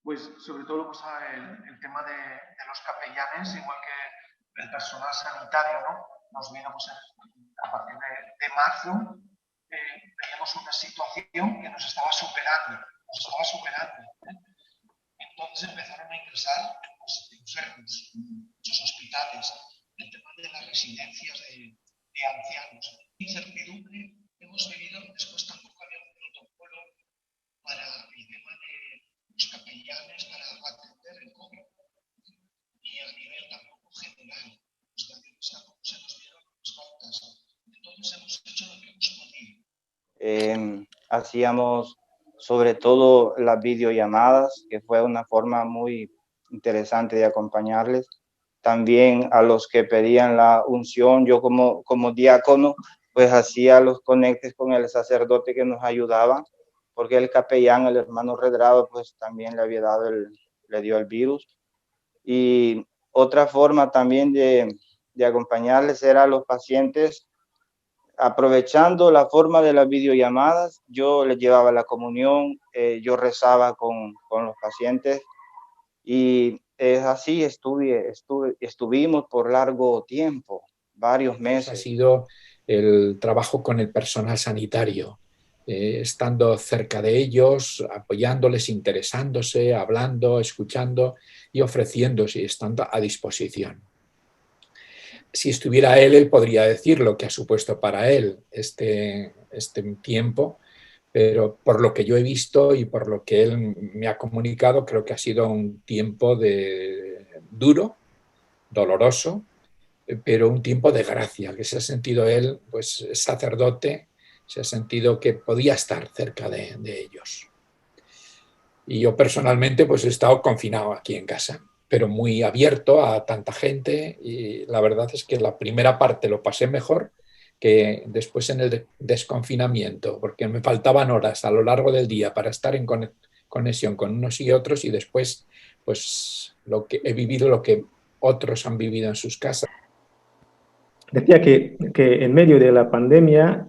pues sobre todo pues, el tema de los capellanes, igual que el personal sanitario, ¿no? Nos vino pues, a partir de marzo, veíamos una situación que nos estaba superando. Entonces empezaron a ingresar pues, enfermos en muchos hospitales, el tema de las residencias de ancianos. Incertidumbre hemos vivido, después tampoco había un protocolo para el tema de los capellanes para atender el COVID y a nivel tampoco general. Los capellanes tampoco se nos dieron las pautas. Entonces hemos hecho lo que hemos podido. Hacíamos sobre todo las videollamadas, que fue una forma muy interesante de acompañarles. También a los que pedían la unción, yo como diácono, pues hacía los conectes con el sacerdote que nos ayudaba, porque el capellán, el hermano Redrado, pues también le dio el virus. Y otra forma también de acompañarles era a los pacientes, aprovechando la forma de las videollamadas, yo les llevaba la comunión, yo rezaba con los pacientes y así estuvimos por largo tiempo, varios meses. Ha sido el trabajo con el personal sanitario, estando cerca de ellos, apoyándoles, interesándose, hablando, escuchando y ofreciéndose y estando a disposición. Si estuviera él podría decir lo que ha supuesto para él este tiempo, pero por lo que yo he visto y por lo que él me ha comunicado, creo que ha sido un tiempo duro, doloroso, pero un tiempo de gracia, que se ha sentido él, pues sacerdote, se ha sentido que podía estar cerca de ellos. Y yo personalmente pues he estado confinado aquí en casa, pero muy abierto a tanta gente, y la verdad es que la primera parte lo pasé mejor que después en el desconfinamiento, porque me faltaban horas a lo largo del día para estar en conexión con unos y otros, y después pues he vivido lo que otros han vivido en sus casas. Decía que en medio de la pandemia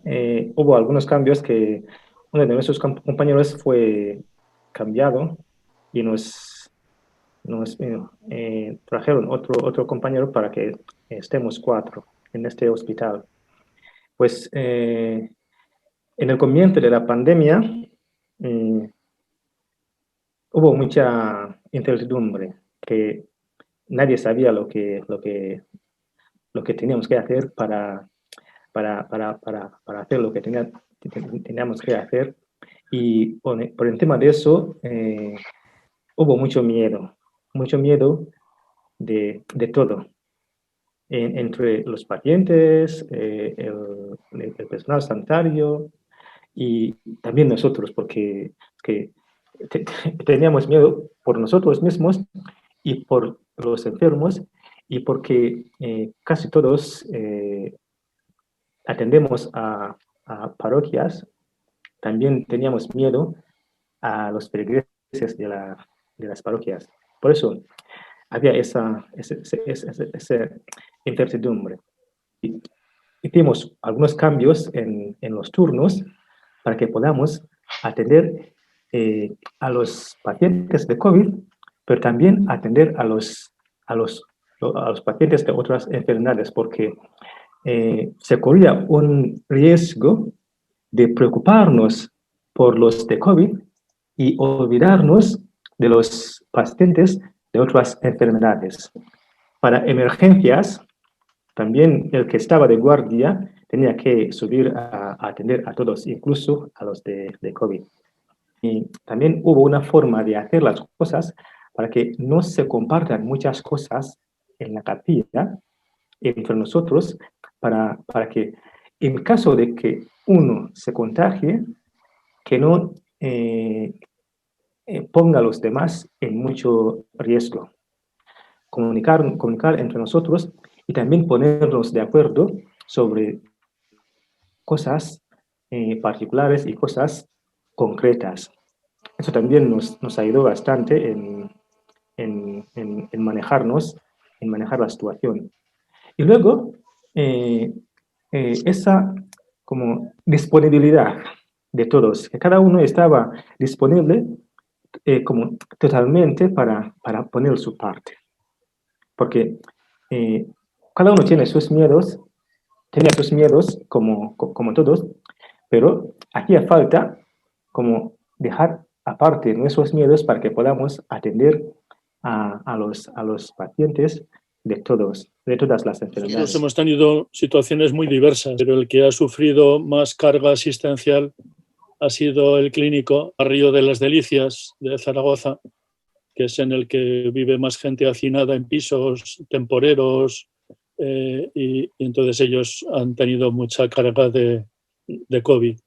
hubo algunos cambios, que uno de nuestros compañeros fue cambiado y nos trajeron otro compañero para que estemos 4 en este hospital. Pues en el comienzo de la pandemia hubo mucha incertidumbre, que nadie sabía lo que teníamos que hacer para hacer lo que teníamos que hacer. Y por encima de eso hubo mucho miedo de todo, entre los pacientes, el personal sanitario y también nosotros, porque teníamos miedo por nosotros mismos y por los enfermos, y porque casi todos atendemos a parroquias. También teníamos miedo a los feligreses de las parroquias. Por eso había esa incertidumbre. Hicimos algunos cambios en los turnos para que podamos atender a los pacientes de COVID, pero también atender a los pacientes de otras enfermedades, porque se corría un riesgo de preocuparnos por los de COVID y olvidarnos de los pacientes de otras enfermedades. Para emergencias, también el que estaba de guardia tenía que subir a atender a todos, incluso a los de COVID. Y también hubo una forma de hacer las cosas para que no se compartan muchas cosas en la capilla entre nosotros, para que en caso de que uno se contagie, que no ponga a los demás en mucho riesgo. Comunicar entre nosotros y también ponernos de acuerdo sobre cosas particulares y cosas concretas. Eso también nos ayudó bastante en manejarnos, en manejar la situación. Y luego, esa como disponibilidad de todos, que cada uno estaba disponible como totalmente para poner su parte. Porque cada uno tiene sus miedos, tenía sus miedos como todos, pero hacía falta como dejar aparte nuestros miedos para que podamos atender a los pacientes de todas las Nosotros enfermedades. hemos tenido situaciones muy diversas, pero el que ha sufrido más carga asistencial ha sido el clínico Río de las Delicias de Zaragoza, que es en el que vive más gente hacinada en pisos temporeros, y entonces ellos han tenido mucha carga de COVID.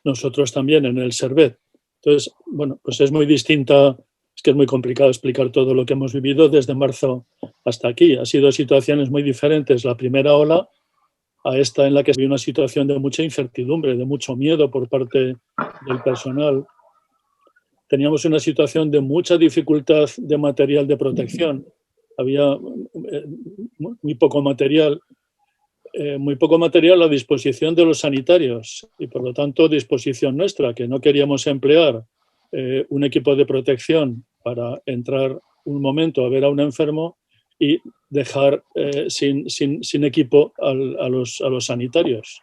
Nosotros también en el Servet. Entonces, bueno, pues es muy distinta, es que es muy complicado explicar todo lo que hemos vivido desde marzo hasta aquí. Ha sido situaciones muy diferentes. La primera ola a esta en la que había una situación de mucha incertidumbre, de mucho miedo por parte del personal. Teníamos una situación de mucha dificultad de material de protección. Había muy poco material a disposición de los sanitarios y, por lo tanto, disposición nuestra, que no queríamos emplear un equipo de protección para entrar un momento a ver a un enfermo y dejar sin equipo a los sanitarios.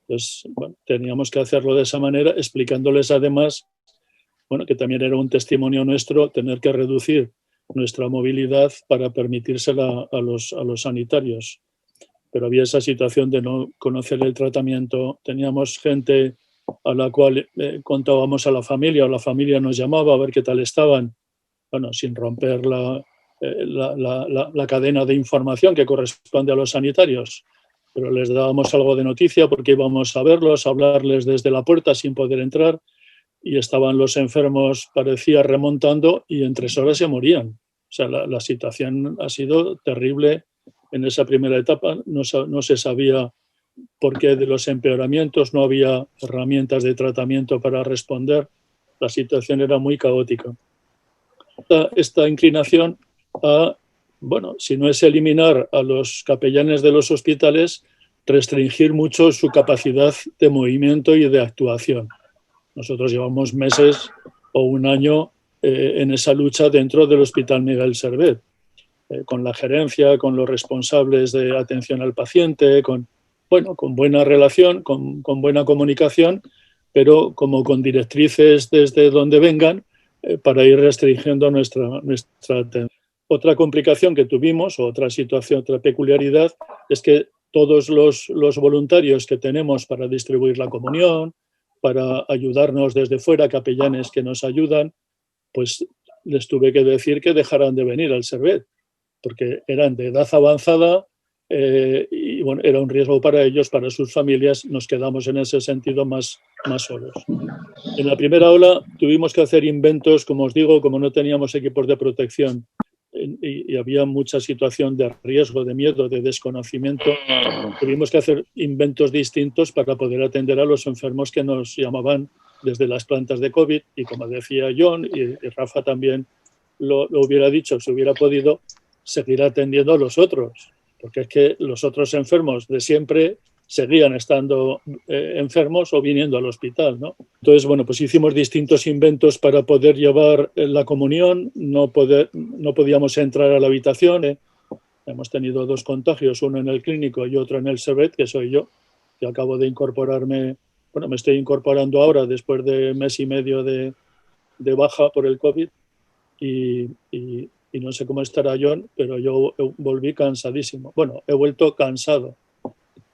Entonces, bueno, teníamos que hacerlo de esa manera, explicándoles además, bueno, que también era un testimonio nuestro tener que reducir nuestra movilidad para permitírsela a los sanitarios. Pero había esa situación de no conocer el tratamiento. Teníamos gente a la cual contábamos a la familia, o la familia nos llamaba a ver qué tal estaban, bueno, sin romper la cadena de información que corresponde a los sanitarios, pero les dábamos algo de noticia porque íbamos a verlos, a hablarles desde la puerta sin poder entrar, y estaban los enfermos, parecía, remontando, y en 3 horas se morían. O sea, la situación ha sido terrible. En esa primera etapa no se sabía por qué de los empeoramientos, no había herramientas de tratamiento para responder. La situación era muy caótica. Esta inclinación a, bueno, si no es eliminar a los capellanes de los hospitales, restringir mucho su capacidad de movimiento y de actuación. Nosotros llevamos meses o un año en esa lucha dentro del Hospital Miguel Servet, con la gerencia, con los responsables de atención al paciente, con buena relación, con buena comunicación, pero como con directrices desde donde vengan para ir restringiendo nuestra atención. Otra complicación que tuvimos, otra situación, otra peculiaridad, es que todos los voluntarios que tenemos para distribuir la comunión, para ayudarnos desde fuera, capellanes que nos ayudan, pues les tuve que decir que dejaran de venir al Servet, porque eran de edad avanzada y bueno, era un riesgo para ellos, para sus familias. Nos quedamos en ese sentido más solos. En la primera ola tuvimos que hacer inventos, como os digo, como no teníamos equipos de protección y había mucha situación de riesgo, de miedo, de desconocimiento, tuvimos que hacer inventos distintos para poder atender a los enfermos que nos llamaban desde las plantas de COVID, y como decía John y Rafa también lo hubiera dicho, si hubiera podido, seguir atendiendo a los otros, porque es que los otros enfermos de siempre seguían estando enfermos o viniendo al hospital, ¿no? Entonces, bueno, pues hicimos distintos inventos para poder llevar la comunión. No podíamos entrar a la habitación. Hemos tenido 2 contagios, uno en el clínico y otro en el Servet, que soy yo, que acabo de incorporarme. Bueno, me estoy incorporando ahora después de 1 mes y medio de baja por el COVID, y no sé cómo estará John, pero yo volví cansadísimo. Bueno, he vuelto cansado,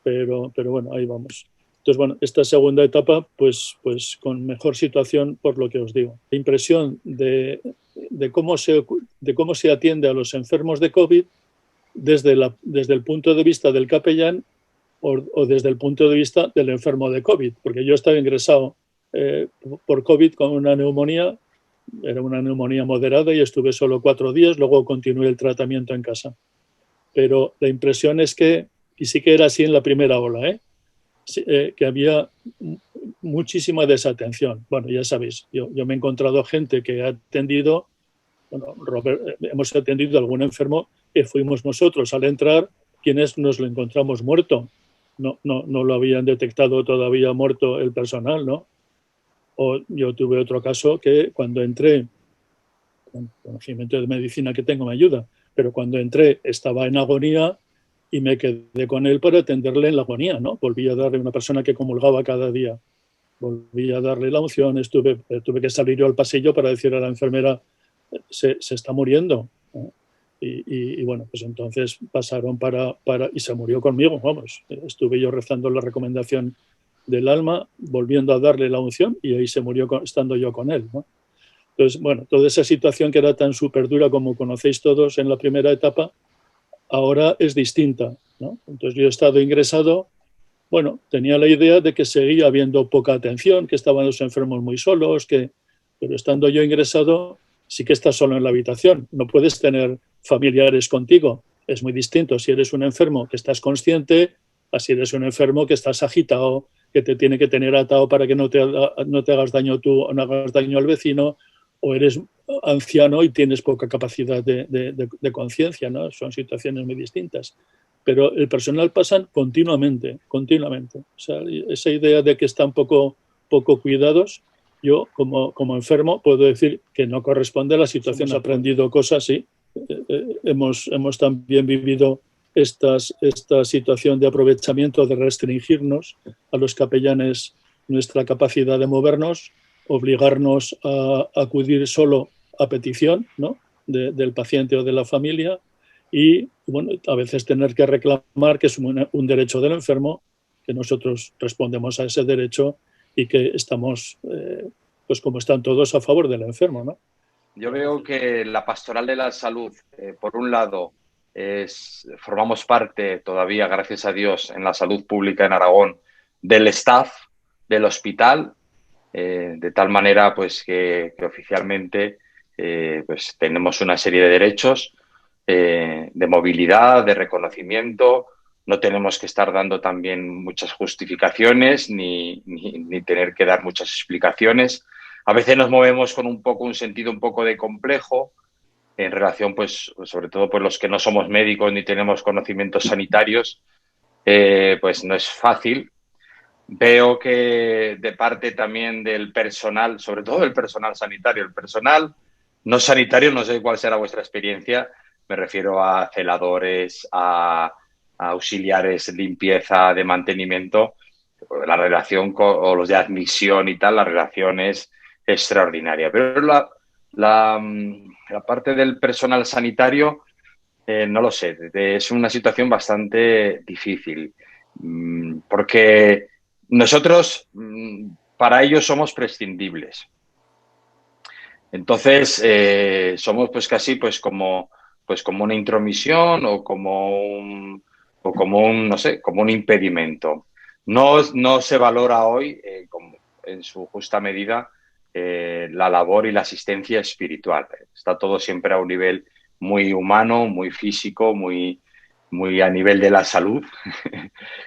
pero bueno, ahí vamos. Entonces, bueno, esta segunda etapa, pues con mejor situación, por lo que os digo. La impresión de cómo se atiende a los enfermos de COVID desde el punto de vista del capellán o desde el punto de vista del enfermo de COVID, porque yo estaba ingresado por COVID con una neumonía. Era una neumonía moderada y estuve solo 4 días, luego continué el tratamiento en casa. Pero la impresión es que, y sí que era así en la primera ola, que había muchísima desatención. Bueno, ya sabéis, yo me he encontrado gente que ha atendido, bueno, hemos atendido a algún enfermo que fuimos nosotros al entrar quienes nos lo encontramos muerto. No lo habían detectado todavía muerto el personal, ¿no? O yo tuve otro caso que cuando entré, con el conocimiento de medicina que tengo me ayuda, pero cuando entré estaba en agonía y me quedé con él para atenderle en la agonía, ¿no? Volví a darle, una persona que comulgaba cada día, volví a darle la unción, tuve que salir yo al pasillo para decirle a la enfermera, se está muriendo, ¿no? Y bueno, pues entonces pasaron y se murió conmigo, vamos. Estuve yo rezando la recomendación del alma, volviendo a darle la unción, y ahí se murió estando yo con él, ¿no? Entonces, bueno, toda esa situación que era tan súper dura como conocéis todos en la primera etapa, ahora es distinta, ¿no? Entonces yo he estado ingresado, bueno, tenía la idea de que seguía habiendo poca atención, que estaban los enfermos muy solos, pero estando yo ingresado sí que estás solo en la habitación, no puedes tener familiares contigo, es muy distinto si eres un enfermo que estás consciente a si eres un enfermo que estás agitado, que te tiene que tener atado para que no te hagas daño tú o no hagas daño al vecino, o eres anciano y tienes poca capacidad de conciencia, ¿no? Son situaciones muy distintas. Pero el personal pasan continuamente. O sea, esa idea de que están poco cuidados, yo como enfermo puedo decir que no corresponde a la situación. Hemos aprendido cosas, sí. Hemos también vivido esta situación de aprovechamiento, de restringirnos a los capellanes nuestra capacidad de movernos, obligarnos a acudir solo a petición, ¿no?, del paciente o de la familia, y bueno, a veces tener que reclamar que es un derecho del enfermo, que nosotros respondemos a ese derecho y que estamos, pues como están todos, a favor del enfermo, ¿no? Yo veo que la pastoral de la salud, por un lado, formamos parte todavía, gracias a Dios, en la salud pública en Aragón, del staff del hospital, de tal manera pues que oficialmente pues tenemos una serie de derechos de movilidad, de reconocimiento. No tenemos que estar dando también muchas justificaciones ni tener que dar muchas explicaciones. A veces nos movemos con un sentido un poco de complejo en relación, pues, sobre todo pues los que no somos médicos ni tenemos conocimientos sanitarios, pues no es fácil. Veo que de parte también del personal, sobre todo el personal sanitario, el personal no sanitario, no sé cuál será vuestra experiencia, me refiero a celadores, a auxiliares de limpieza, de mantenimiento, la relación o los de admisión y tal, la relación es extraordinaria. Pero la parte del personal sanitario, no lo sé, es una situación bastante difícil, porque nosotros para ellos somos prescindibles. Entonces somos pues casi pues como una intromisión o como un no sé, como un impedimento. No se valora hoy en su justa medida la labor y la asistencia espiritual. Está todo siempre a un nivel muy humano, muy físico, muy a nivel de la salud,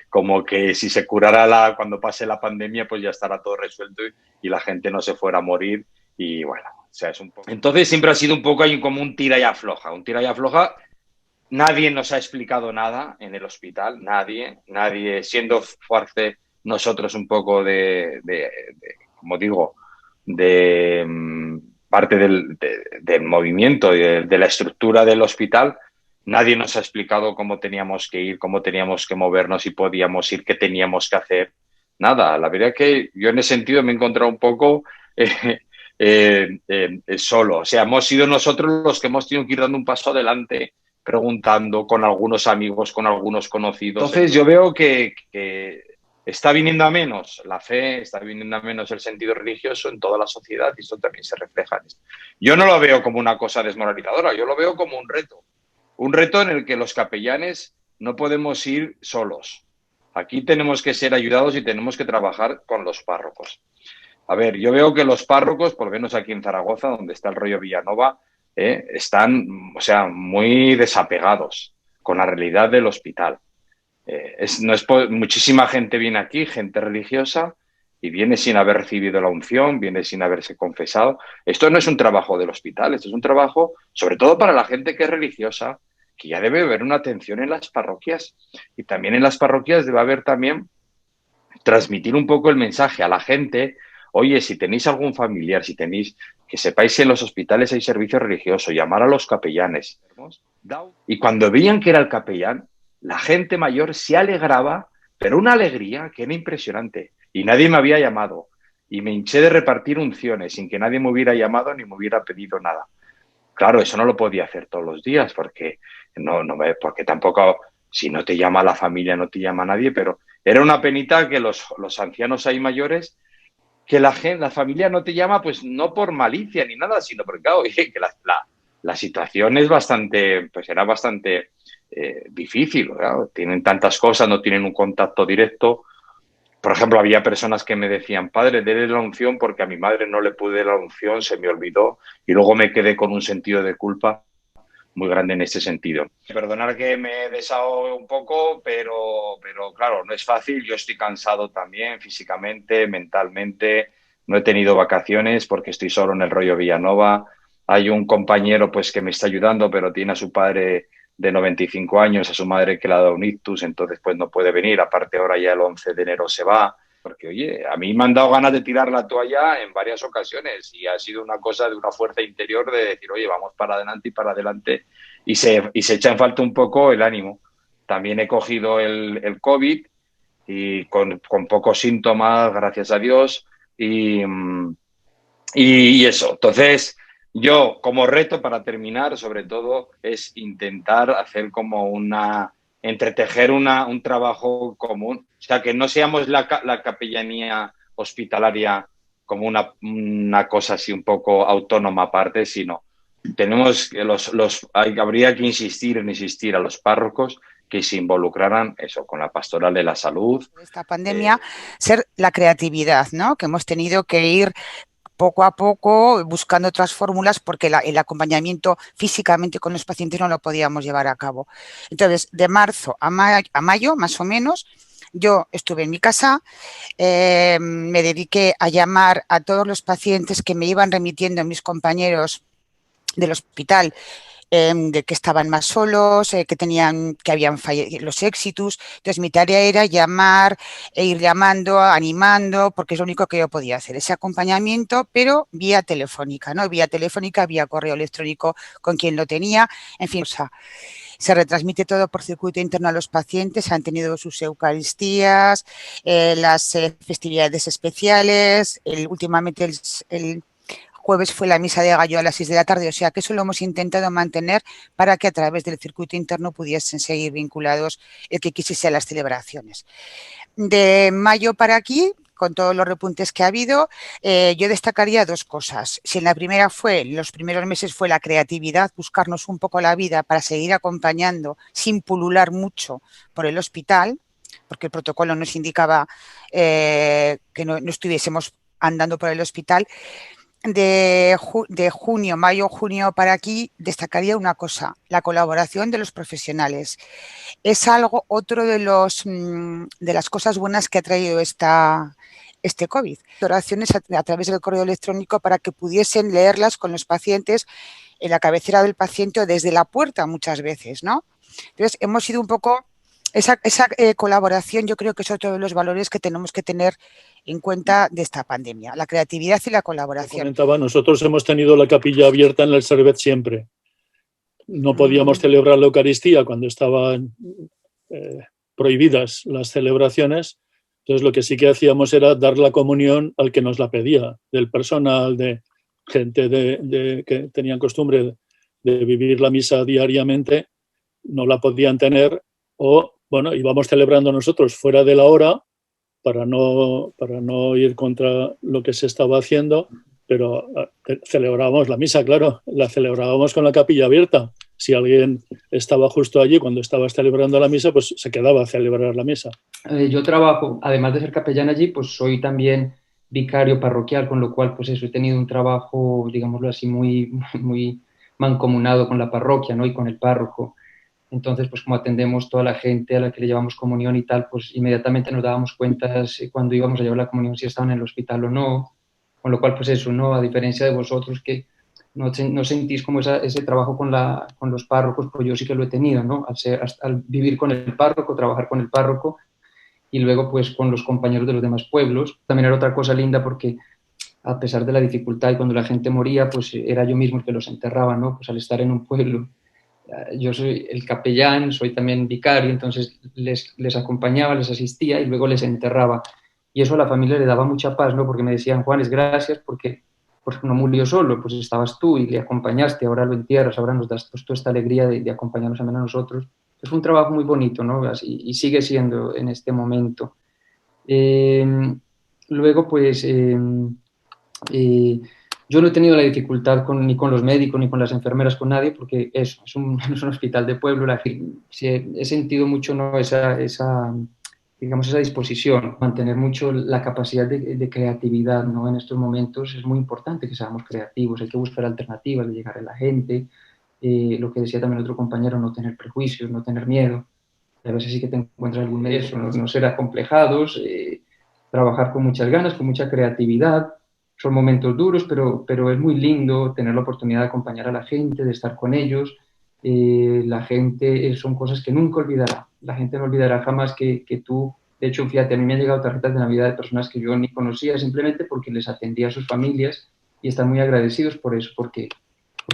como que si se curara cuando pase la pandemia, pues ya estará todo resuelto y la gente no se fuera a morir y bueno, o sea, es un poco... Entonces siempre ha sido un poco ahí como un tira y afloja, nadie nos ha explicado nada en el hospital, nadie, siendo fuerte nosotros un poco como digo, de parte del movimiento y de la estructura del hospital. Nadie nos ha explicado cómo teníamos que ir, cómo teníamos que movernos, si podíamos ir, qué teníamos que hacer. Nada, la verdad es que yo en ese sentido me he encontrado un poco solo. O sea, hemos sido nosotros los que hemos tenido que ir dando un paso adelante, preguntando con algunos amigos, con algunos conocidos. Entonces yo veo que está viniendo a menos la fe, está viniendo a menos el sentido religioso en toda la sociedad y eso también se refleja en esto. Yo no lo veo como una cosa desmoralizadora, yo lo veo como un reto. Un reto en el que los capellanes no podemos ir solos. Aquí tenemos que ser ayudados y tenemos que trabajar con los párrocos. A ver, yo veo que los párrocos, por lo menos aquí en Zaragoza, donde está el rollo Villanova, están, o sea, muy desapegados con la realidad del hospital. Muchísima gente viene aquí, gente religiosa, y viene sin haber recibido la unción, viene sin haberse confesado. Esto no es un trabajo del hospital, esto es un trabajo, sobre todo para la gente que es religiosa, que ya debe haber una atención en las parroquias. Y también en las parroquias debe haber también transmitir un poco el mensaje a la gente oye, si tenéis algún familiar, si tenéis, que sepáis que en los hospitales hay servicio religioso, llamar a los capellanes. Y cuando veían que era el capellán, la gente mayor se alegraba, pero una alegría que era impresionante. Y nadie me había llamado. Y me hinché de repartir unciones sin que nadie me hubiera llamado ni me hubiera pedido nada. Claro, eso no lo podía hacer todos los días porque porque tampoco, si no te llama la familia, no te llama nadie, pero era una penita que los ancianos ahí mayores, que la familia no te llama, pues no por malicia ni nada, sino porque, claro, que la situación es bastante, pues era bastante difícil, ¿verdad? Tienen tantas cosas, no tienen un contacto directo. Por ejemplo, había personas que me decían, padre, déle la unción porque a mi madre no le pude la unción, se me olvidó y luego me quedé con un sentido de culpa muy grande en ese sentido. Perdonar que me he desahogo un poco, pero claro, no es fácil. Yo estoy cansado también físicamente, mentalmente. No he tenido vacaciones porque estoy solo en el rollo Villanova. Hay un compañero pues que me está ayudando, pero tiene a su padre de 95 años, a su madre que le ha dado un ictus, entonces pues no puede venir. Aparte ahora ya el 11 de enero se va. Porque, oye, a mí me han dado ganas de tirar la toalla en varias ocasiones y ha sido una cosa de una fuerza interior de decir, oye, vamos para adelante y para adelante y se echa en falta un poco el ánimo. También he cogido el COVID y con pocos síntomas, gracias a Dios, y eso. Entonces, yo como reto para terminar, sobre todo, es intentar hacer como entretejer un trabajo común. O sea, que no seamos la capellanía hospitalaria como una cosa así un poco autónoma aparte, sino tenemos que habría que insistir a los párrocos que se involucraran eso con la pastoral de la salud. Esta pandemia, ser la creatividad, ¿no? Que hemos tenido que ir poco a poco buscando otras fórmulas porque el acompañamiento físicamente con los pacientes no lo podíamos llevar a cabo. Entonces, de marzo a mayo, más o menos, yo estuve en mi casa, me dediqué a llamar a todos los pacientes que me iban remitiendo mis compañeros del hospital, de que estaban más solos, que habían fallecido los éxitos. Entonces mi tarea era llamar e ir llamando, animando, porque es lo único que yo podía hacer, ese acompañamiento, pero vía telefónica, ¿no? Vía telefónica, vía correo electrónico con quien lo tenía, en fin, o sea, se retransmite todo por circuito interno a los pacientes, han tenido sus eucaristías, las festividades especiales, últimamente el jueves fue la misa de gallo a las 6 de la tarde, o sea que eso lo hemos intentado mantener para que a través del circuito interno pudiesen seguir vinculados el que quisiese a las celebraciones. De mayo para aquí, con todos los repuntes que ha habido, yo destacaría dos cosas. Si en la primera los primeros meses fue la creatividad, buscarnos un poco la vida para seguir acompañando sin pulular mucho por el hospital, porque el protocolo nos indicaba que no estuviésemos andando por el hospital. De junio, mayo, junio para aquí, destacaría una cosa, la colaboración de los profesionales. Es otro de las cosas buenas que ha traído este COVID. Oraciones a través del correo electrónico para que pudiesen leerlas con los pacientes en la cabecera del paciente o desde la puerta muchas veces, ¿no? Entonces, hemos sido un poco... Esa colaboración yo creo que es otro de los valores que tenemos que tener en cuenta de esta pandemia, la creatividad y la colaboración. Nosotros hemos tenido la capilla abierta en el Servet siempre. No podíamos celebrar la Eucaristía cuando estaban prohibidas las celebraciones. Entonces lo que sí que hacíamos era dar la comunión al que nos la pedía, del personal, de gente que tenían costumbre de vivir la misa diariamente, no la podían tener o bueno, íbamos celebrando nosotros fuera de la hora para no ir contra lo que se estaba haciendo, pero celebrábamos la misa, claro, la celebrábamos con la capilla abierta. Si alguien estaba justo allí cuando estabas celebrando la misa, pues se quedaba a celebrar la misa. Yo trabajo, además de ser capellán allí, pues soy también vicario parroquial, con lo cual pues eso, he tenido un trabajo, digámoslo así, muy, muy mancomunado con la parroquia, ¿no? Y con el párroco. Entonces, pues como atendemos toda la gente a la que le llevamos comunión y tal, pues inmediatamente nos dábamos cuenta cuando íbamos a llevar la comunión si estaban en el hospital o no, con lo cual pues eso, ¿no? A diferencia de vosotros que no sentís como ese trabajo con los párrocos, pues yo sí que lo he tenido, ¿no? Al vivir con el párroco, trabajar con el párroco y luego pues con los compañeros de los demás pueblos. También era otra cosa linda porque a pesar de la dificultad, y cuando la gente moría, pues era yo mismo el que los enterraba, ¿no? Pues al estar en un pueblo, yo soy el capellán, soy también vicario, entonces les acompañaba, les asistía y luego les enterraba. Y eso a la familia le daba mucha paz, ¿no? Porque me decían, Juanes, gracias porque no murió solo, pues estabas tú y le acompañaste, ahora lo entierras, ahora nos das pues, toda esta alegría de acompañarnos también a nosotros. Es un trabajo muy bonito, ¿no? Así, y sigue siendo en este momento. Luego, pues, yo no he tenido la dificultad ni con los médicos, ni con las enfermeras, con nadie, porque eso, es un hospital de pueblo. He sentido mucho, ¿no? esa disposición, mantener mucho la capacidad de creatividad, ¿no? En estos momentos es muy importante que seamos creativos, hay que buscar alternativas de llegar a la gente, lo que decía también otro compañero, no tener prejuicios, no tener miedo, a veces sí que te encuentras algún medio, no ser acomplejados, trabajar con muchas ganas, con mucha creatividad. Son momentos duros, pero es muy lindo tener la oportunidad de acompañar a la gente, de estar con ellos. La gente, son cosas que nunca olvidará. La gente no olvidará jamás que tú, de hecho, fíjate, a mí me han llegado tarjetas de Navidad de personas que yo ni conocía, simplemente porque les atendía a sus familias, y están muy agradecidos por eso, porque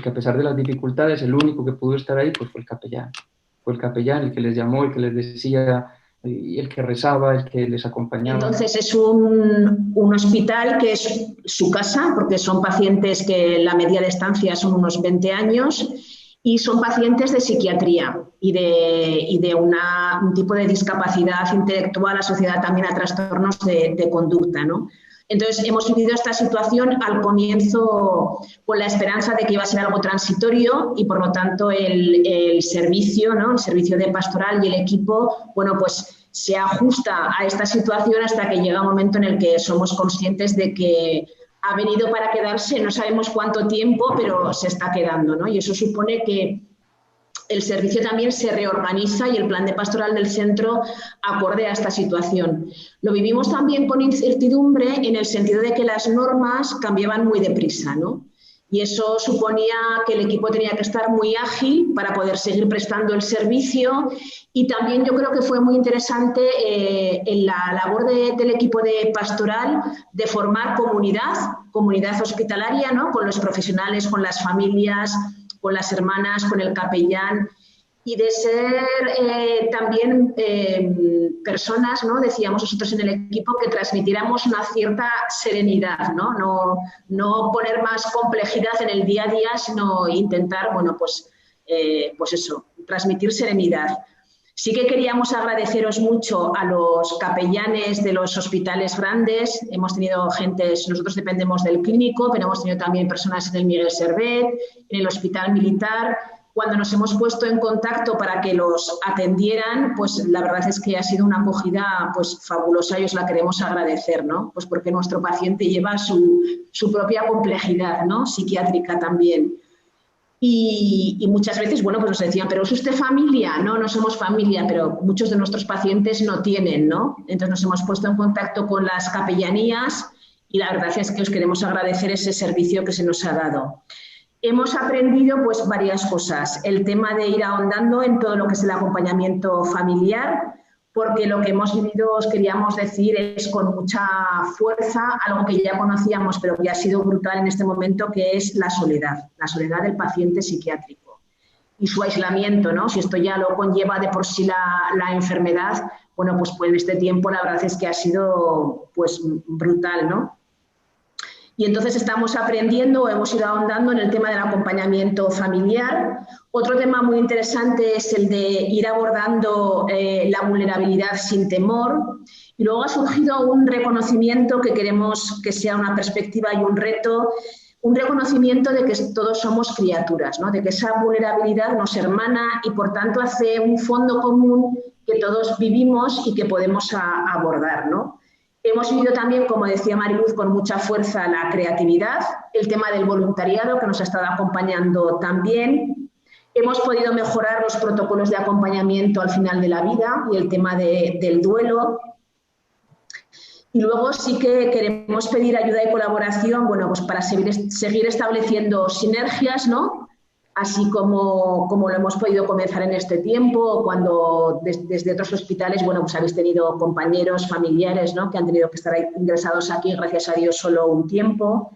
a pesar de las dificultades, el único que pudo estar ahí pues fue el capellán. Fue el capellán el que les llamó, el que les decía, y el que rezaba, el que les acompañaba. Entonces es un hospital que es su casa, porque son pacientes que la media de estancia son unos 20 años, y son pacientes de psiquiatría y de un tipo de discapacidad intelectual asociada también a trastornos de conducta, ¿no? Entonces, hemos vivido esta situación al comienzo con la esperanza de que iba a ser algo transitorio, y, por lo tanto, el servicio, ¿no? El servicio de pastoral y el equipo, bueno, pues se ajusta a esta situación hasta que llega un momento en el que somos conscientes de que ha venido para quedarse, no sabemos cuánto tiempo, pero se está quedando, ¿no? Y eso supone que el servicio también se reorganiza y el plan de pastoral del centro acorde a esta situación. Lo vivimos también con incertidumbre en el sentido de que las normas cambiaban muy deprisa, ¿no? Y eso suponía que el equipo tenía que estar muy ágil para poder seguir prestando el servicio, y también yo creo que fue muy interesante en la labor del equipo de pastoral de formar comunidad hospitalaria, ¿no? Con los profesionales, con las familias, con las hermanas, con el capellán, y de ser también personas, ¿no? Decíamos nosotros en el equipo, que transmitiéramos una cierta serenidad, ¿no? No poner más complejidad en el día a día, sino intentar, bueno, pues eso, transmitir serenidad. Sí que queríamos agradeceros mucho a los capellanes de los hospitales grandes. Hemos tenido nosotros dependemos del clínico, pero hemos tenido también personas en el Miguel Servet, en el Hospital Militar. Cuando nos hemos puesto en contacto para que los atendieran, pues la verdad es que ha sido una acogida pues fabulosa, y os la queremos agradecer, ¿no? Pues porque nuestro paciente lleva su propia complejidad, ¿no? Psiquiátrica también. Y muchas veces, bueno, pues nos decían, ¿pero es usted familia? No, no somos familia, pero muchos de nuestros pacientes no tienen, ¿no? Entonces nos hemos puesto en contacto con las capellanías, y la verdad es que os queremos agradecer ese servicio que se nos ha dado. Hemos aprendido pues varias cosas. El tema de ir ahondando en todo lo que es el acompañamiento familiar, porque lo que hemos vivido, os queríamos decir, es con mucha fuerza algo que ya conocíamos, pero que ha sido brutal en este momento, que es la soledad del paciente psiquiátrico y su aislamiento, ¿no? Si esto ya lo conlleva de por sí la enfermedad, bueno, pues en este tiempo la verdad es que ha sido pues brutal, ¿no? Y entonces estamos aprendiendo, hemos ido ahondando en el tema del acompañamiento familiar. Otro tema muy interesante es el de ir abordando la vulnerabilidad sin temor. Y luego ha surgido un reconocimiento que queremos que sea una perspectiva y un reto, un reconocimiento de que todos somos criaturas, ¿no? De que esa vulnerabilidad nos hermana y por tanto hace un fondo común que todos vivimos y que podemos abordar, ¿no? Hemos vivido también, como decía Mariluz, con mucha fuerza la creatividad, el tema del voluntariado que nos ha estado acompañando también. Hemos podido mejorar los protocolos de acompañamiento al final de la vida y el tema del duelo. Y luego sí que queremos pedir ayuda y colaboración, bueno, pues para seguir estableciendo sinergias, ¿no? así como lo hemos podido comenzar en este tiempo, cuando desde otros hospitales, bueno, pues habéis tenido compañeros, familiares, ¿no?, que han tenido que estar ingresados aquí, gracias a Dios, solo un tiempo.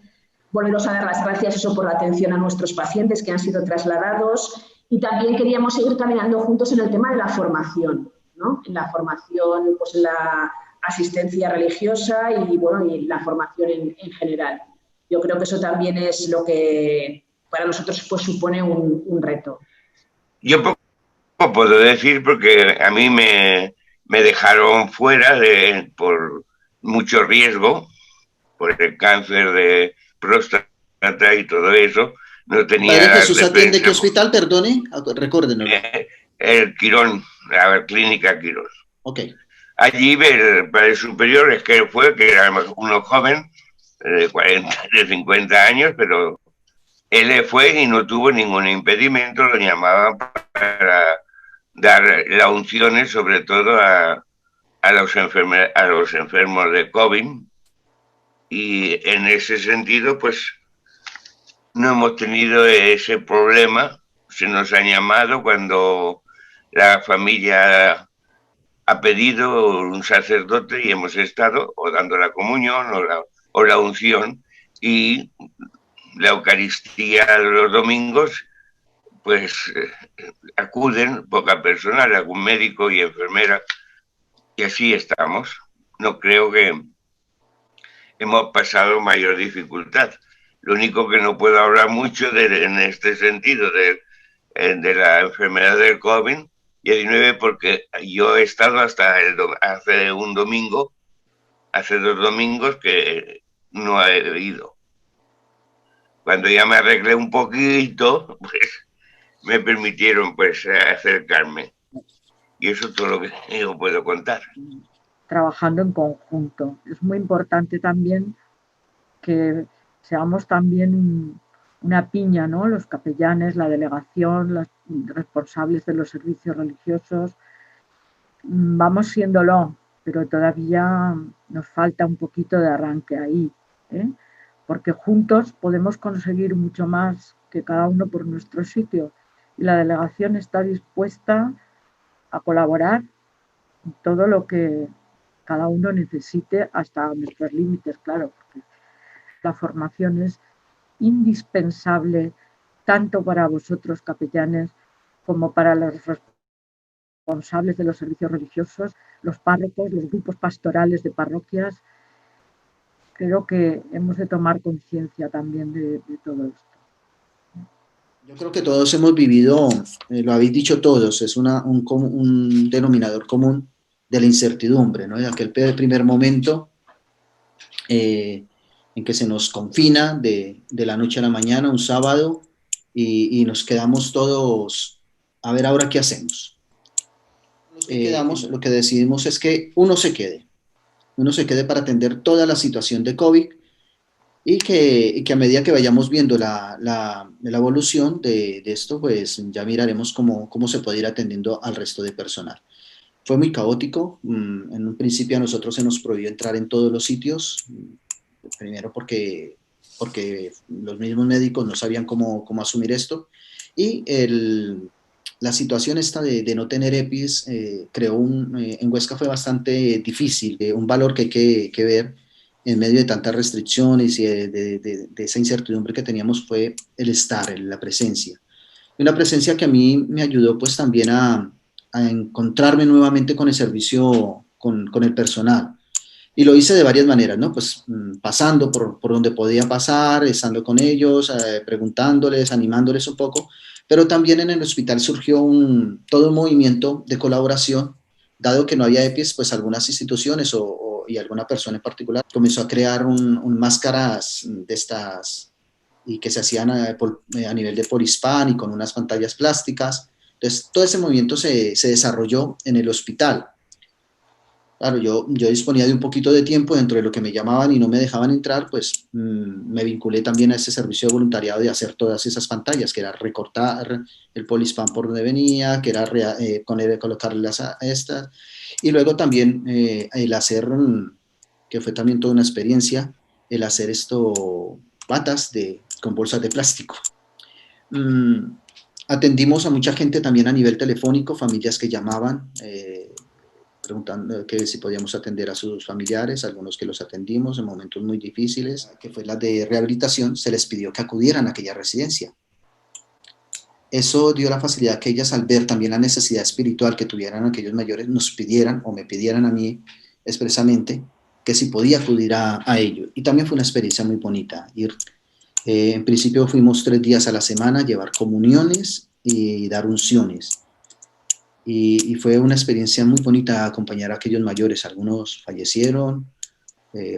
Volveros a dar las gracias eso por la atención a nuestros pacientes que han sido trasladados, y también queríamos seguir caminando juntos en el tema de la formación, ¿no? En la formación, pues en la asistencia religiosa y, bueno, y la formación en general. Yo creo que eso también es lo que para nosotros pues supone un reto. Yo poco puedo decir porque a mí me dejaron fuera por mucho riesgo, por el cáncer de próstata y todo eso. No tenía. Padre Jesús atiende qué hospital, perdone, recuérdenos. El Quirón, la clínica Quirón. Ok. Allí el padre superior es que era uno joven, de 50 años, pero él fue y no tuvo ningún impedimento, lo llamaban para dar las unciones, sobre todo a los enfermos de COVID, y en ese sentido, pues, no hemos tenido ese problema. Se nos ha llamado cuando la familia ha pedido un sacerdote y hemos estado o dando la comunión o la unción, y la Eucaristía los domingos, pues acuden poca personal, algún médico y enfermera, y así estamos. No creo que hemos pasado mayor dificultad. Lo único que no puedo hablar mucho en este sentido de la enfermedad del COVID-19, porque yo he estado hasta hace 2 domingos que no he ido. Cuando ya me arreglé un poquito, pues me permitieron pues acercarme. Y eso es todo lo que yo puedo contar. Trabajando en conjunto. Es muy importante también que seamos también una piña, ¿no? Los capellanes, la delegación, los responsables de los servicios religiosos. Vamos siéndolo, pero todavía nos falta un poquito de arranque ahí, ¿eh? Porque juntos podemos conseguir mucho más que cada uno por nuestro sitio. Y la delegación está dispuesta a colaborar en todo lo que cada uno necesite, hasta nuestros límites, claro, porque la formación es indispensable tanto para vosotros, capellanes, como para los responsables de los servicios religiosos, los párrocos, los grupos pastorales de parroquias. Creo que hemos de tomar conciencia también de todo esto. Yo creo que todos hemos vivido, lo habéis dicho todos, es un denominador común de la incertidumbre, ¿no? De aquel primer momento en que se nos confina de la noche a la mañana, un sábado, y nos quedamos todos a ver ahora qué hacemos. Lo que decidimos es que uno se quede para atender toda la situación de COVID, y que a medida que vayamos viendo la evolución de esto, pues ya miraremos cómo se puede ir atendiendo al resto de personal. Fue muy caótico. En un principio a nosotros se nos prohibió entrar en todos los sitios, primero porque los mismos médicos no sabían cómo asumir esto, y la situación esta de no tener EPIs en Huesca fue bastante difícil. Un valor que hay que ver en medio de tantas restricciones y de esa incertidumbre que teníamos fue el estar, la presencia. Y una presencia que a mí me ayudó pues también a encontrarme nuevamente con el servicio, con el personal. Y lo hice de varias maneras, ¿no? Pues pasando por donde podía pasar, estando con ellos, preguntándoles, animándoles un poco, pero también en el hospital surgió todo un movimiento de colaboración, dado que no había EPIs, pues algunas instituciones y alguna persona en particular comenzó a crear máscaras de estas, y que se hacían a nivel de Polispán y con unas pantallas plásticas. Entonces, todo ese movimiento se desarrolló en el hospital. Claro, yo disponía de un poquito de tiempo dentro de lo que me llamaban y no me dejaban entrar, pues me vinculé también a ese servicio de voluntariado de hacer todas esas pantallas, que era recortar el Polispán por donde venía, que era colocarle estas, y luego también el hacer, que fue también toda una experiencia, el hacer batas con bolsas de plástico. Atendimos a mucha gente también a nivel telefónico, familias que llamaban, preguntando que si podíamos atender a sus familiares, algunos que los atendimos en momentos muy difíciles, que fue la de rehabilitación, se les pidió que acudieran a aquella residencia. Eso dio la facilidad que ellas, al ver también la necesidad espiritual que tuvieran aquellos mayores, nos pidieran o me pidieran a mí expresamente que si podía acudir a ello. Y también fue una experiencia muy bonita ir. En principio fuimos 3 días a la semana a llevar comuniones y dar unciones. Y fue una experiencia muy bonita acompañar a aquellos mayores. Algunos fallecieron,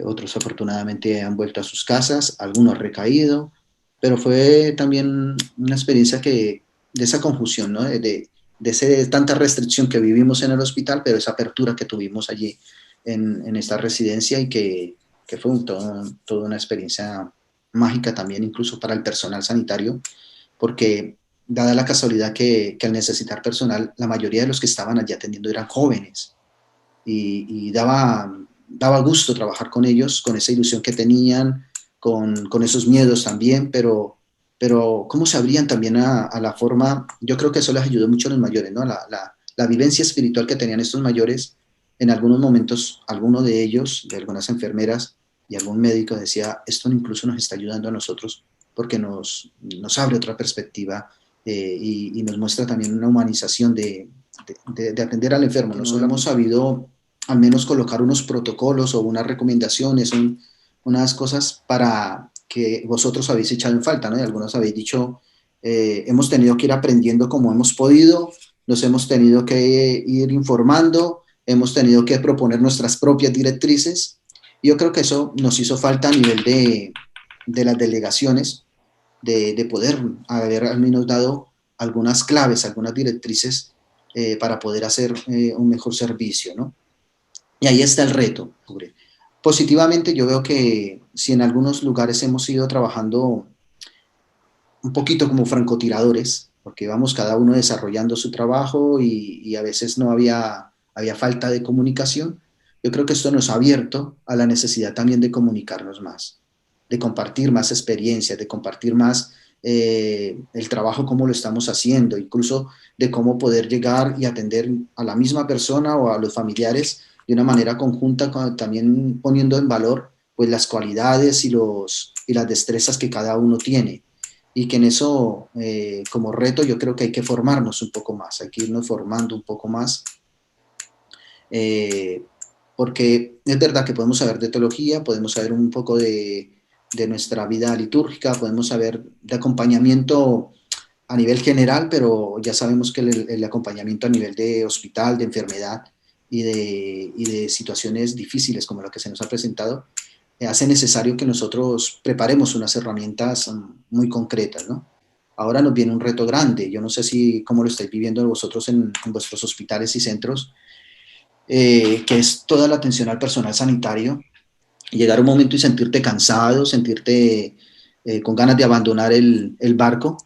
otros afortunadamente han vuelto a sus casas, algunos han recaído, pero fue también una experiencia de esa confusión, ¿no? de tanta restricción que vivimos en el hospital, pero esa apertura que tuvimos allí en esta residencia y que fue toda una experiencia mágica también, incluso para el personal sanitario, porque dada la casualidad que al necesitar personal, la mayoría de los que estaban allí atendiendo eran jóvenes y daba gusto trabajar con ellos, con esa ilusión que tenían, con esos miedos también, pero cómo se abrían también a la forma, yo creo que eso les ayudó mucho a los mayores, ¿no? La vivencia espiritual que tenían estos mayores, en algunos momentos, alguno de ellos, de algunas enfermeras y algún médico decía, esto incluso nos está ayudando a nosotros porque nos abre otra perspectiva y nos muestra también una humanización de atender al enfermo. Nosotros hemos sabido al menos colocar unos protocolos o unas recomendaciones, unas cosas para que vosotros habéis echado en falta, ¿no? Y algunos habéis dicho, hemos tenido que ir aprendiendo como hemos podido, nos hemos tenido que ir informando, hemos tenido que proponer nuestras propias directrices. Yo creo que eso nos hizo falta a nivel de las delegaciones, de poder haber al menos dado algunas claves, algunas directrices para poder hacer un mejor servicio, ¿no? Y ahí está el reto. Positivamente yo veo que si en algunos lugares hemos ido trabajando un poquito como francotiradores, porque íbamos cada uno desarrollando su trabajo y a veces no había falta de comunicación, yo creo que esto nos ha abierto a la necesidad también de comunicarnos más, de compartir más experiencias, de compartir más el trabajo, cómo lo estamos haciendo, incluso de cómo poder llegar y atender a la misma persona o a los familiares de una manera conjunta, también poniendo en valor pues, las cualidades y las destrezas que cada uno tiene. Y que en eso, como reto, yo creo que hay que formarnos un poco más, hay que irnos formando un poco más, porque es verdad que podemos saber de teología, podemos saber un poco de nuestra vida litúrgica, podemos saber de acompañamiento a nivel general, pero ya sabemos que el acompañamiento a nivel de hospital, de enfermedad y de situaciones difíciles como la que se nos ha presentado, hace necesario que nosotros preparemos unas herramientas muy concretas, ¿no? Ahora nos viene un reto grande, yo no sé cómo lo estáis viviendo vosotros en vuestros hospitales y centros, que es toda la atención al personal sanitario, llegar a un momento y sentirte cansado, sentirte con ganas de abandonar el barco.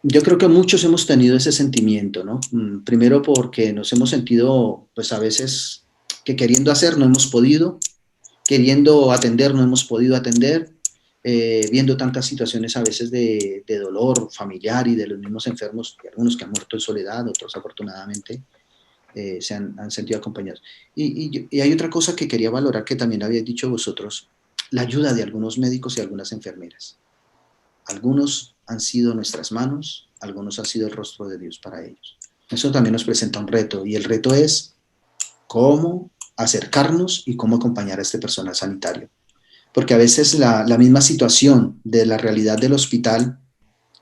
Yo creo que muchos hemos tenido ese sentimiento, ¿no? Primero porque nos hemos sentido, pues a veces, que queriendo hacer no hemos podido, queriendo atender no hemos podido atender, viendo tantas situaciones a veces de dolor familiar y de los mismos enfermos, algunos que han muerto en soledad, otros afortunadamente se han sentido acompañados. Y hay otra cosa que quería valorar que también habéis dicho vosotros, la ayuda de algunos médicos y algunas enfermeras. Algunos han sido nuestras manos, algunos han sido el rostro de Dios para ellos. Eso también nos presenta un reto, y el reto es cómo acercarnos y cómo acompañar a este personal sanitario. Porque a veces la misma situación de la realidad del hospital,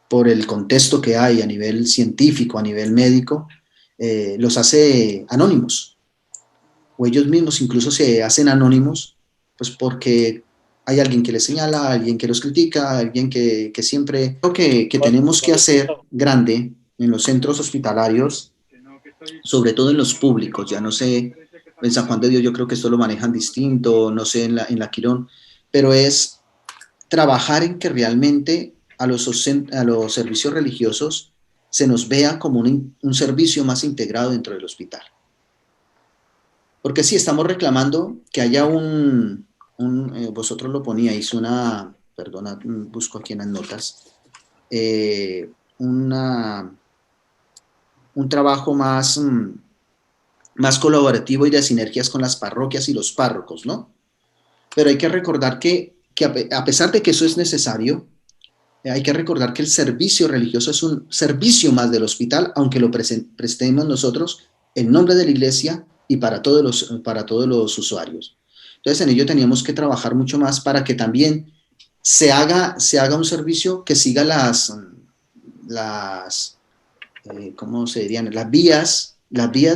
por el contexto que hay a nivel científico, a nivel médico, los hace anónimos. O ellos mismos incluso se hacen anónimos, pues porque hay alguien que les señala, alguien que los critica, alguien que siempre... Lo que tenemos que hacer grande en los centros hospitalarios, sobre todo en los públicos, ya no sé, en San Juan de Dios yo creo que esto lo manejan distinto, no sé, en la Quirón, pero es trabajar en que realmente a los servicios religiosos se nos vea como un servicio más integrado dentro del hospital. Porque sí, estamos reclamando que haya vosotros lo poníais, perdona, busco aquí en las notas, un trabajo más, más colaborativo y de sinergias con las parroquias y los párrocos, ¿no? Pero hay que recordar que a pesar de que eso es necesario, hay que recordar que el servicio religioso es un servicio más del hospital, aunque lo prestemos nosotros en nombre de la iglesia y para todos los usuarios. Entonces, en ello teníamos que trabajar mucho más para que también se haga un servicio que siga ¿cómo se dirían? Las vías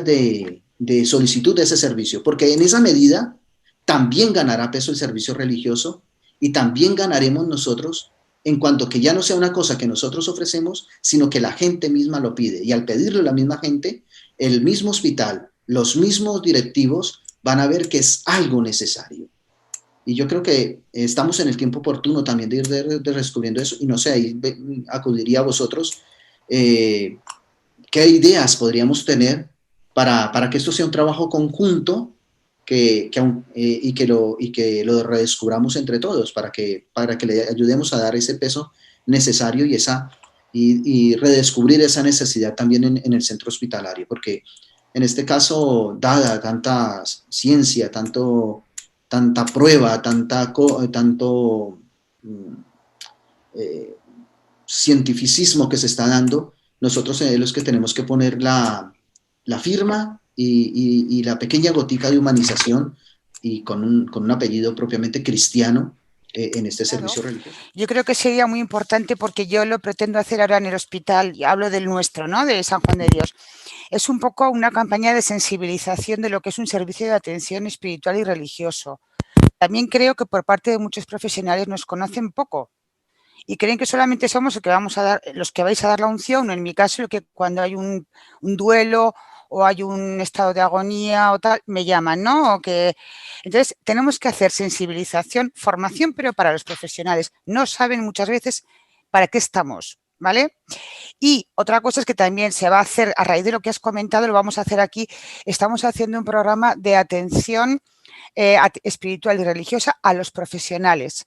de solicitud de ese servicio, porque en esa medida también ganará peso el servicio religioso y también ganaremos nosotros en cuanto que ya no sea una cosa que nosotros ofrecemos, sino que la gente misma lo pide. Y al pedirlo a la misma gente, el mismo hospital, los mismos directivos van a ver que es algo necesario. Y yo creo que estamos en el tiempo oportuno también de ir descubriendo eso. Y no sé, ahí acudiría a vosotros. ¿Qué ideas podríamos tener para que esto sea un trabajo conjunto y que lo redescubramos entre todos, para que le ayudemos a dar ese peso necesario y redescubrir esa necesidad también en el centro hospitalario? Porque en este caso, dada tanta ciencia, tanta prueba, tanto cientificismo que se está dando, nosotros somos los que tenemos que poner la firma y la pequeña gotica de humanización y con un apellido propiamente cristiano en este servicio religioso. Yo creo que sería muy importante, porque yo lo pretendo hacer ahora en el hospital, y hablo del nuestro, ¿no?, de San Juan de Dios. Es un poco una campaña de sensibilización de lo que es un servicio de atención espiritual y religioso. También creo que por parte de muchos profesionales nos conocen poco y creen que solamente somos los que vais a dar la unción, o en mi caso, que cuando hay un duelo o hay un estado de agonía o tal, me llaman, ¿no? Entonces, tenemos que hacer sensibilización, formación, pero para los profesionales. No saben muchas veces para qué estamos, ¿vale? Y otra cosa es que también se va a hacer, a raíz de lo que has comentado, lo vamos a hacer aquí. Estamos haciendo un programa de atención espiritual y religiosa a los profesionales.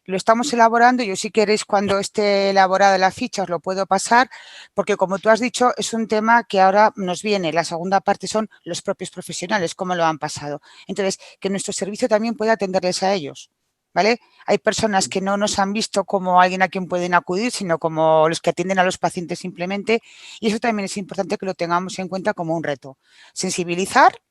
Lo estamos elaborando. Yo, si queréis, cuando esté elaborada la ficha, os lo puedo pasar, porque, como tú has dicho, es un tema que ahora nos viene. La segunda parte son los propios profesionales, cómo lo han pasado. Entonces, que nuestro servicio también pueda atenderles a ellos, ¿vale? Hay personas que no nos han visto como alguien a quien pueden acudir, sino como los que atienden a los pacientes simplemente, y eso también es importante que lo tengamos en cuenta como un reto. Sensibilizar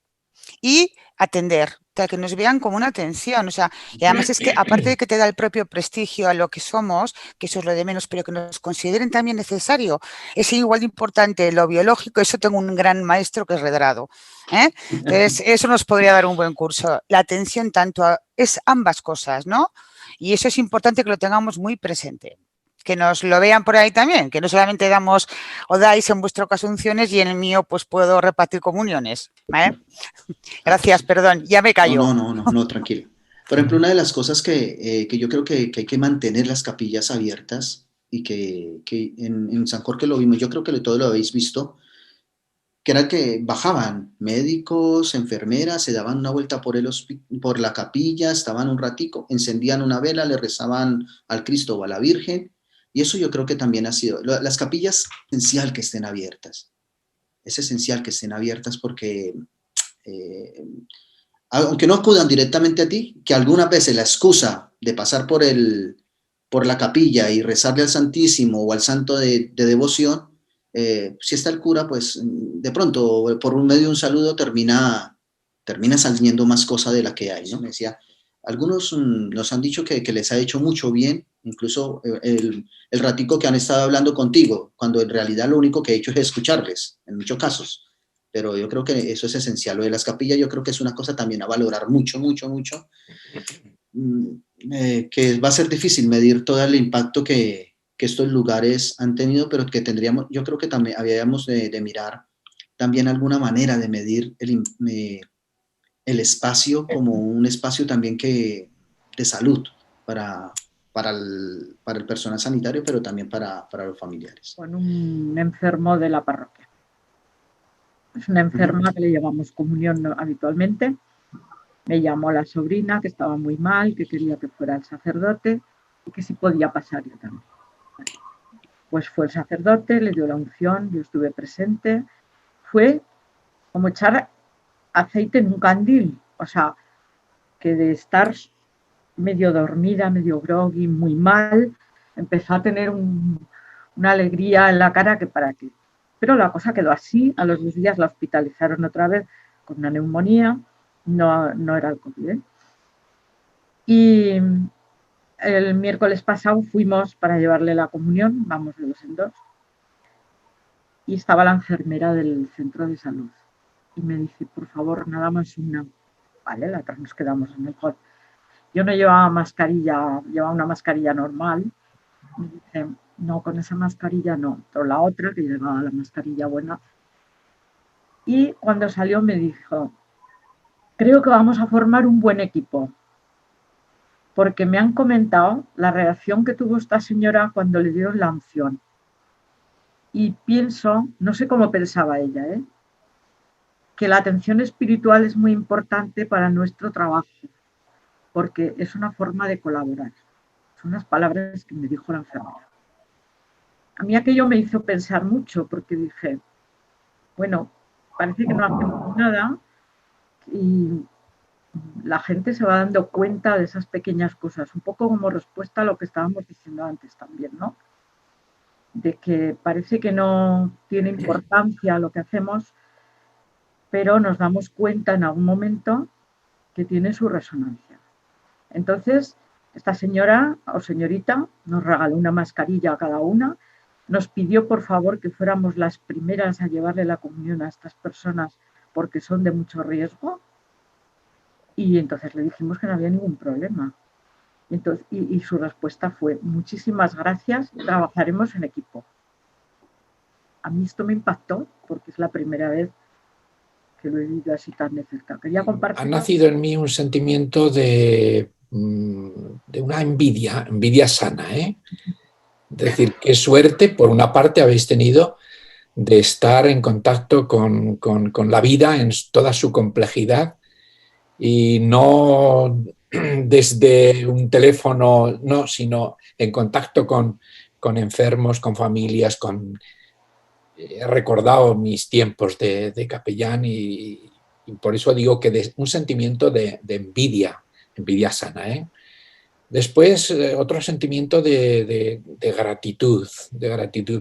y atender, o sea, que nos vean como una atención, o sea, y además es que, aparte de que te da el propio prestigio a lo que somos, que eso es lo de menos, pero que nos consideren también necesario, es igual de importante lo biológico. Eso tengo un gran maestro que es Redrado, ¿eh? Entonces, eso nos podría dar un buen curso. La atención es ambas cosas, ¿no? Y eso es importante que lo tengamos muy presente. Que nos lo vean por ahí también, que no solamente damos o dais en vuestro caso unciones y en el mío pues puedo repartir comuniones, ¿vale? Gracias, perdón, ya me callo. No, tranquilo. Por ejemplo, una de las cosas que yo creo que hay que mantener las capillas abiertas, y que en San Jorge lo vimos, yo creo que todos lo habéis visto, que era que bajaban médicos, enfermeras, se daban una vuelta por la capilla, estaban un ratico, encendían una vela, le rezaban al Cristo o a la Virgen. Y eso yo creo que también ha sido, las capillas, es esencial que estén abiertas. Es esencial que estén abiertas porque, aunque no acudan directamente a ti, que algunas veces la excusa de pasar por la capilla y rezarle al Santísimo o al santo de devoción, si está el cura, pues de pronto, por medio de un saludo, termina saliendo más cosa de la que hay, ¿no? Me decía, algunos nos han dicho que les ha hecho mucho bien, incluso el ratico que han estado hablando contigo, cuando en realidad lo único que he hecho es escucharles, en muchos casos. Pero yo creo que eso es esencial. Lo de las capillas yo creo que es una cosa también a valorar mucho, que va a ser difícil medir todo el impacto que estos lugares han tenido, pero que yo creo que también habíamos de mirar también alguna manera de medir el espacio como un espacio también de salud para el personal sanitario, pero también para los familiares. Con un enfermo de la parroquia. Es una enferma que le llevamos comunión habitualmente. Me llamó la sobrina, que estaba muy mal, que quería que fuera el sacerdote y que si podía pasar yo también. Pues fue el sacerdote, le dio la unción, yo estuve presente. Fue como echar aceite en un candil, o sea, que de estar medio dormida, medio groggy, muy mal, empezó a tener una alegría en la cara que para qué. Pero la cosa quedó así, a los 2 días la hospitalizaron otra vez con una neumonía, no era el COVID, ¿eh? Y el miércoles pasado fuimos para llevarle la comunión, vamos de 2 en 2, y estaba la enfermera del centro de salud. Y me dice, por favor, nada más una. Vale, la otra nos quedamos en el hall. Yo no llevaba mascarilla, llevaba una mascarilla normal. Me dice, no, con esa mascarilla no, pero la otra, que llevaba la mascarilla buena. Y cuando salió me dijo, creo que vamos a formar un buen equipo, porque me han comentado la reacción que tuvo esta señora cuando le dieron la unción. Y pienso, no sé cómo pensaba ella, que la atención espiritual es muy importante para nuestro trabajo, porque es una forma de colaborar. Son unas palabras que me dijo la enfermera. A mí aquello me hizo pensar mucho, porque dije, bueno, parece que no hacemos nada y la gente se va dando cuenta de esas pequeñas cosas, un poco como respuesta a lo que estábamos diciendo antes también, ¿no? De que parece que no tiene importancia lo que hacemos, pero nos damos cuenta en algún momento que tiene su resonancia. Entonces, esta señora o señorita nos regaló una mascarilla a cada una, nos pidió por favor que fuéramos las primeras a llevarle la comunión a estas personas porque son de mucho riesgo, y entonces le dijimos que no había ningún problema. Entonces, y su respuesta fue, muchísimas gracias, trabajaremos en equipo. A mí esto me impactó porque es la primera vez que lo he vivido así tan de cerca. Quería compartir. Ha nacido en mí un sentimiento de una envidia sana, ¿eh? Es decir, qué suerte, por una parte, habéis tenido de estar en contacto con la vida en toda su complejidad y no desde un teléfono, no, sino en contacto con enfermos, con familias, he recordado mis tiempos de capellán y por eso digo que un sentimiento de envidia sana, ¿eh? Después, otro sentimiento de gratitud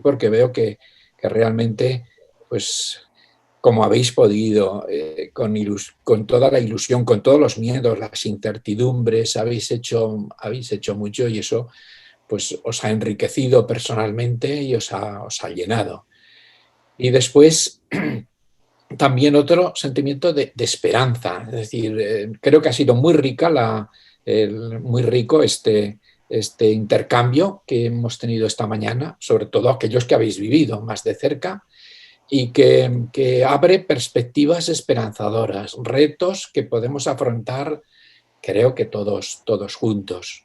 porque veo que realmente, pues, como habéis podido, con toda la ilusión, con todos los miedos, las incertidumbres, habéis hecho mucho y eso pues, os ha enriquecido personalmente y os ha llenado. Y después, también otro sentimiento de esperanza, es decir, creo que ha sido muy rico este intercambio que hemos tenido esta mañana, sobre todo aquellos que habéis vivido más de cerca, y que abre perspectivas esperanzadoras, retos que podemos afrontar, creo que todos juntos.